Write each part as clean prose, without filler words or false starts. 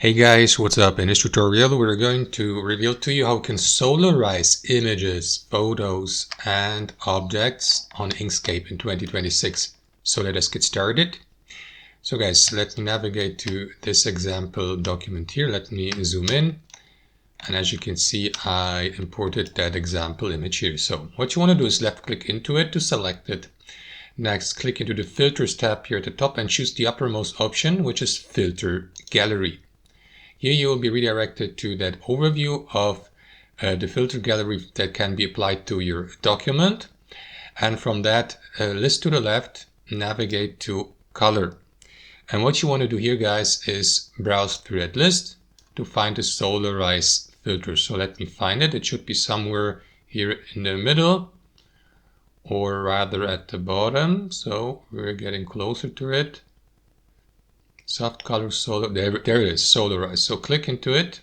Hey guys, what's up? In this tutorial we're going to reveal to you how we can solarize images, photos and objects on Inkscape in 2026. So let us get started. So guys, let me navigate to this example document here. Let me zoom in. And as you can see, I imported that example image here. So what you want to do is left click into it to select it. Next, click into the filters tab here at the top and choose the uppermost option, which is filter gallery. Here you will be redirected to that overview of the filter gallery that can be applied to your document. And from that list to the left, navigate to color. And what you want to do here, guys, is browse through that list to find the Solarize filter. So let me find it. It should be somewhere here in the middle, or rather at the bottom. So we're getting closer to it. Soft color solar, there it is, Solarize. So click into it,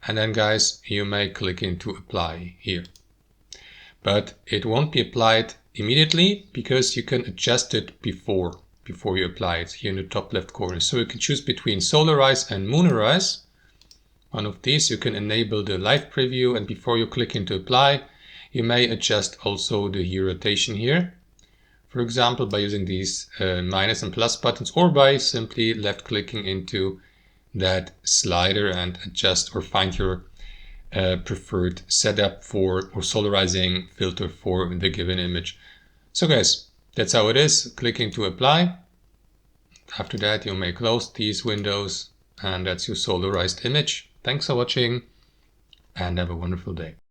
and then guys, you may click into apply here. But it won't be applied immediately because you can adjust it before you apply it here in the top left corner. So you can choose between Solarize and moonize. One of these, you can enable the live preview, and before you click into apply, you may adjust also the hue rotation here. For example, by using these minus and plus buttons, or by simply left clicking into that slider and adjust or find your preferred setup for or solarizing filter for the given image. So guys, that's how it is. Clicking to apply. After that, you may close these windows, and that's your solarized image. Thanks for watching and have a wonderful day.